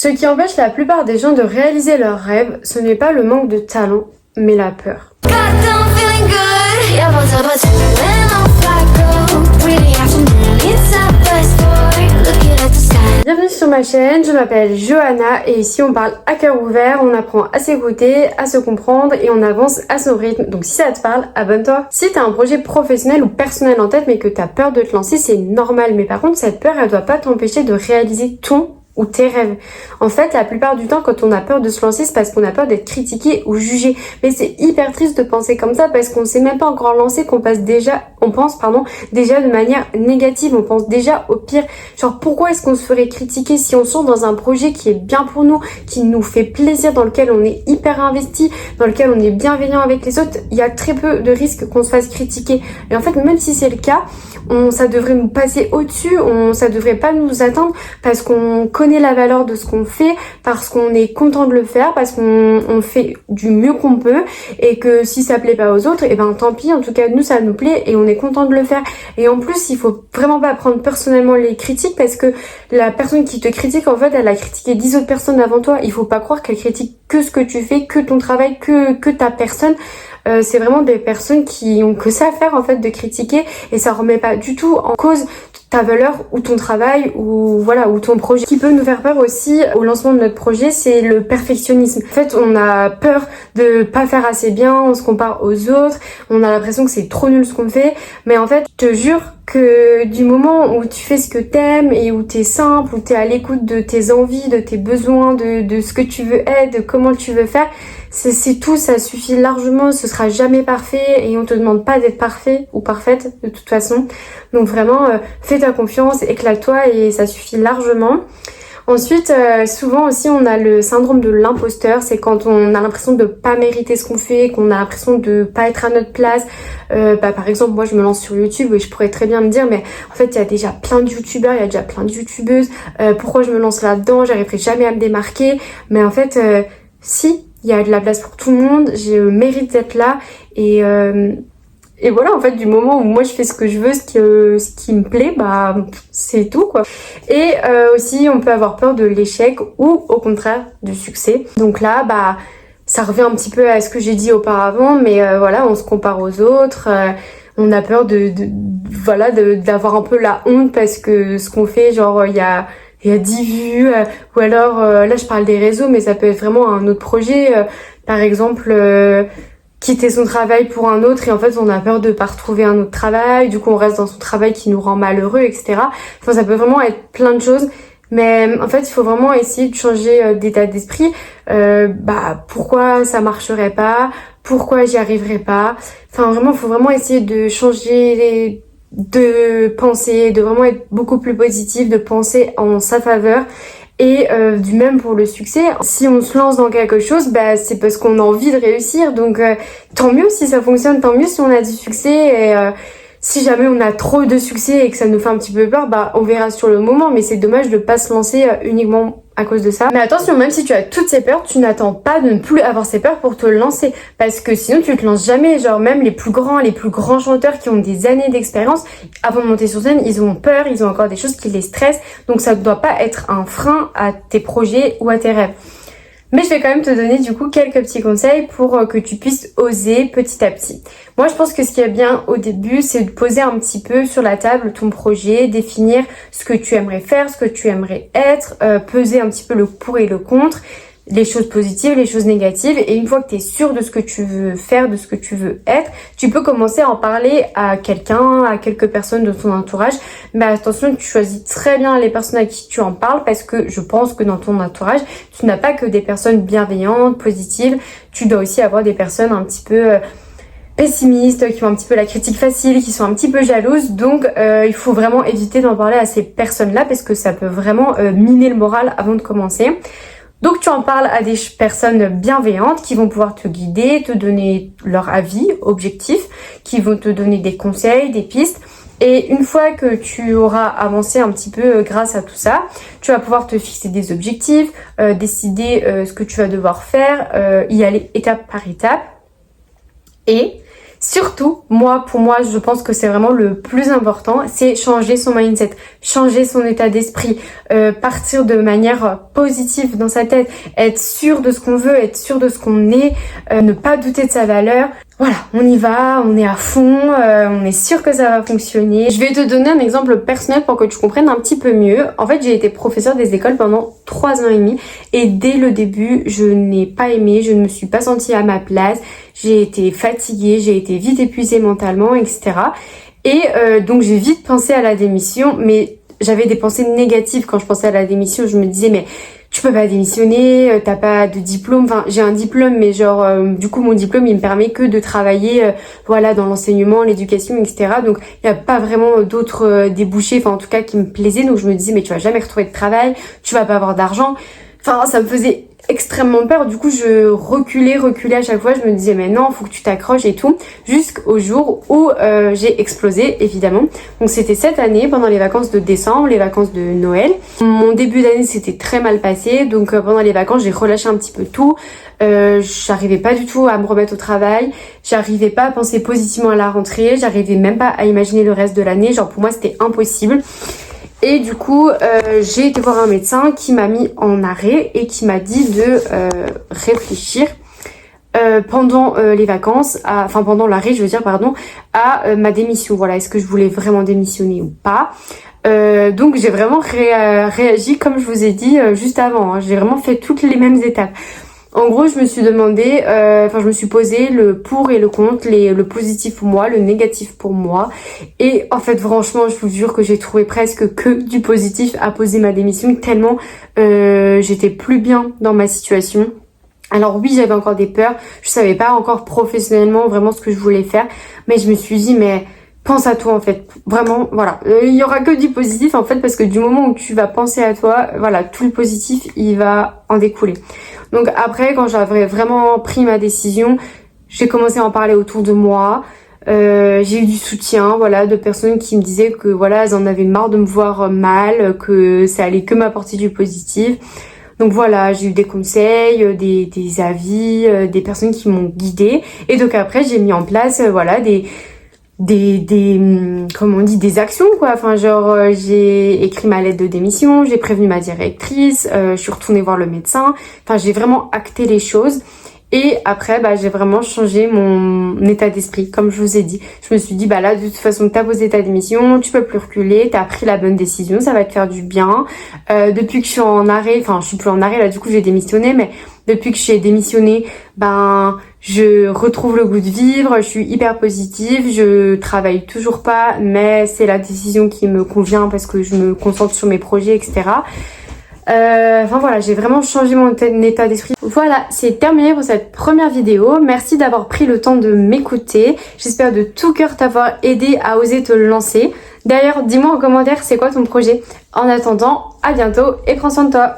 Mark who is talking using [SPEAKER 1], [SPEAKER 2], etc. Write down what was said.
[SPEAKER 1] Ce qui empêche la plupart des gens de réaliser leurs rêves, ce n'est pas le manque de talent, mais la peur. Bienvenue sur ma chaîne, je m'appelle Johanna et ici on parle à cœur ouvert, on apprend à s'écouter, à se comprendre et on avance à son rythme. Donc si ça te parle, abonne-toi. Si t'as un projet professionnel ou personnel en tête mais que t'as peur de te lancer, c'est normal. Mais par contre, cette peur, elle doit pas t'empêcher de réaliser ton ou tes rêves. En fait, la plupart du temps, quand on a peur de se lancer, c'est parce qu'on a peur d'être critiqué ou jugé. Mais c'est hyper triste de penser comme ça parce qu'on sait même pas encore lancé qu'on pense déjà de manière négative. On pense déjà au pire. Genre, pourquoi est-ce qu'on se ferait critiquer si on sort dans un projet qui est bien pour nous, qui nous fait plaisir, dans lequel on est hyper investi, dans lequel on est bienveillant avec les autres? Il y a très peu de risques qu'on se fasse critiquer. Et en fait, même si c'est le cas, ça devrait nous passer au-dessus, ça devrait pas nous atteindre parce qu'on connaît la valeur de ce qu'on fait, parce qu'on est content de le faire, parce qu'on fait du mieux qu'on peut et que si ça plaît pas aux autres, et ben tant pis, en tout cas nous ça nous plaît et on est content de le faire. Et en plus, il faut vraiment pas prendre personnellement les critiques parce que la personne qui te critique, en fait, elle a critiqué 10 autres personnes avant toi. Il faut pas croire qu'elle critique que ce que tu fais, que ton travail, que ta personne. C'est vraiment des personnes qui ont que ça à faire en fait de critiquer et ça remet pas du tout en cause ta valeur ou ton travail ou voilà ou ton projet. Ce qui peut nous faire peur aussi au lancement de notre projet, c'est le perfectionnisme. En fait, on a peur de pas faire assez bien, on se compare aux autres, on a l'impression que c'est trop nul ce qu'on fait, mais en fait, je te jure que du moment où tu fais ce que t'aimes et où t'es simple, où t'es à l'écoute de tes envies, de tes besoins, de ce que tu veux être, de comment tu veux faire, c'est tout, ça suffit largement, ce sera jamais parfait et on te demande pas d'être parfait ou parfaite de toute façon. Donc vraiment, fais ta confiance, éclate-toi et ça suffit largement. Ensuite, souvent aussi on a le syndrome de l'imposteur, c'est quand on a l'impression de pas mériter ce qu'on fait, qu'on a l'impression de pas être à notre place. Par exemple, moi je me lance sur YouTube et je pourrais très bien me dire mais en fait il y a déjà plein de youtubeurs, il y a déjà plein de youtubeuses, pourquoi je me lance là-dedans, j'arriverai jamais à me démarquer. Mais en fait, si, il y a de la place pour tout le monde, je mérite d'être là et voilà, en fait, du moment où moi je fais ce que je veux, ce qui me plaît, bah c'est tout quoi. Et aussi, on peut avoir peur de l'échec ou au contraire du succès. Donc là, bah ça revient un petit peu à ce que j'ai dit auparavant, mais voilà, on se compare aux autres. On a peur d'avoir un peu la honte parce que ce qu'on fait, genre il y a 10 vues, ou alors là je parle des réseaux, mais ça peut être vraiment un autre projet, par exemple quitter son travail pour un autre et en fait on a peur de pas retrouver un autre travail, du coup on reste dans son travail qui nous rend malheureux, etc. Enfin ça peut vraiment être plein de choses, mais en fait il faut vraiment essayer de changer d'état d'esprit. Pourquoi ça marcherait pas, pourquoi j'y arriverais pas, enfin vraiment il faut vraiment essayer de changer de penser, de vraiment être beaucoup plus positif, de penser en sa faveur. Et du même pour le succès, si on se lance dans quelque chose, bah c'est parce qu'on a envie de réussir, donc tant mieux si ça fonctionne, tant mieux si on a du succès et si jamais on a trop de succès et que ça nous fait un petit peu peur, bah on verra sur le moment, mais c'est dommage de pas se lancer uniquement à cause de ça. Mais attention, même si tu as toutes ces peurs, tu n'attends pas de ne plus avoir ces peurs pour te lancer, parce que sinon tu te lances jamais. Genre même les plus grands chanteurs qui ont des années d'expérience, avant de monter sur scène, ils ont peur, ils ont encore des choses qui les stressent, donc ça ne doit pas être un frein à tes projets ou à tes rêves. Mais je vais quand même te donner du coup quelques petits conseils pour que tu puisses oser petit à petit. Moi je pense que ce qui est bien au début, c'est de poser un petit peu sur la table ton projet, définir ce que tu aimerais faire, ce que tu aimerais être, peser un petit peu le pour et le contre, les choses positives, les choses négatives, et une fois que tu es sûr de ce que tu veux faire, de ce que tu veux être, tu peux commencer à en parler à quelqu'un, à quelques personnes de ton entourage. Mais attention, tu choisis très bien les personnes à qui tu en parles, parce que je pense que dans ton entourage, tu n'as pas que des personnes bienveillantes, positives, tu dois aussi avoir des personnes un petit peu pessimistes, qui ont un petit peu la critique facile, qui sont un petit peu jalouses. Donc il faut vraiment éviter d'en parler à ces personnes-là, parce que ça peut vraiment miner le moral avant de commencer. Donc tu en parles à des personnes bienveillantes qui vont pouvoir te guider, te donner leur avis objectif, qui vont te donner des conseils, des pistes. Et une fois que tu auras avancé un petit peu grâce à tout ça, tu vas pouvoir te fixer des objectifs, décider ce que tu vas devoir faire, y aller étape par étape. Et Surtout, pour moi, je pense que c'est vraiment le plus important, c'est changer son mindset, changer son état d'esprit, partir de manière positive dans sa tête, être sûr de ce qu'on veut, être sûr de ce qu'on est, ne pas douter de sa valeur. Voilà, on y va, on est à fond, on est sûr que ça va fonctionner. Je vais te donner un exemple personnel pour que tu comprennes un petit peu mieux. En fait, j'ai été professeure des écoles pendant 3 ans et demi et dès le début, je n'ai pas aimé, je ne me suis pas sentie à ma place, j'ai été fatiguée, j'ai été vite épuisée mentalement, etc. Et donc j'ai vite pensé à la démission, mais j'avais des pensées négatives quand je pensais à la démission. Je me disais mais tu peux pas démissionner, t'as pas de diplôme. Enfin, j'ai un diplôme, mais genre, du coup, mon diplôme, il me permet que de travailler, voilà, dans l'enseignement, l'éducation, etc. Donc, il y a pas vraiment d'autres débouchés, enfin, en tout cas, qui me plaisaient. Donc, je me disais, mais tu vas jamais retrouver de travail, tu vas pas avoir d'argent. Enfin, ça me faisait extrêmement peur. Du coup, je reculais à chaque fois. Je me disais, mais non, faut que tu t'accroches et tout. Jusqu'au jour où j'ai explosé, évidemment. Donc, c'était cette année, pendant les vacances de décembre, les vacances de Noël. Mon début d'année s'était très mal passé. Donc, pendant les vacances, j'ai relâché un petit peu tout. J'arrivais pas du tout à me remettre au travail. J'arrivais pas à penser positivement à la rentrée. J'arrivais même pas à imaginer le reste de l'année. Genre, pour moi, c'était impossible. Et du coup, j'ai été voir un médecin qui m'a mis en arrêt et qui m'a dit de réfléchir pendant les vacances, pendant l'arrêt, je veux dire, pardon, à ma démission. Voilà, est-ce que je voulais vraiment démissionner ou pas? Donc j'ai vraiment réagi comme je vous ai dit juste avant. Hein. J'ai vraiment fait toutes les mêmes étapes. En gros, je me suis demandé, je me suis posé le pour et le contre, le positif pour moi, le négatif pour moi. Et en fait, franchement, je vous jure que j'ai trouvé presque que du positif à poser ma démission, tellement j'étais plus bien dans ma situation. Alors oui, j'avais encore des peurs, je savais pas encore professionnellement vraiment ce que je voulais faire, mais je me suis dit, mais pense à toi en fait, vraiment, voilà. Il y aura que du positif en fait, parce que du moment où tu vas penser à toi, voilà, tout le positif, il va en découler. Donc après, quand j'avais vraiment pris ma décision, j'ai commencé à en parler autour de moi. J'ai eu du soutien, voilà, de personnes qui me disaient que voilà, elles en avaient marre de me voir mal, que ça allait que m'apporter du positif. Donc voilà, j'ai eu des conseils, des avis, des personnes qui m'ont guidée. Et donc après, j'ai mis en place, voilà, comment on dit, des actions quoi. Enfin genre j'ai écrit ma lettre de démission, j'ai prévenu ma directrice, je suis retournée voir le médecin. Enfin j'ai vraiment acté les choses. Et après, j'ai vraiment changé mon état d'esprit, comme je vous ai dit. Je me suis dit, là, de toute façon, t'as posé ta démission, tu peux plus reculer, t'as pris la bonne décision, ça va te faire du bien. Depuis que je suis en arrêt, je suis plus en arrêt, là, du coup, j'ai démissionné, mais depuis que j'ai démissionné, je retrouve le goût de vivre, je suis hyper positive, je travaille toujours pas, mais c'est la décision qui me convient parce que je me concentre sur mes projets, etc. Voilà, j'ai vraiment changé mon état d'esprit. Voilà, c'est terminé pour cette première vidéo. Merci d'avoir pris le temps de m'écouter. J'espère de tout cœur t'avoir aidé à oser te lancer. D'ailleurs, dis-moi en commentaire c'est quoi ton projet. En attendant, à bientôt et prends soin de toi.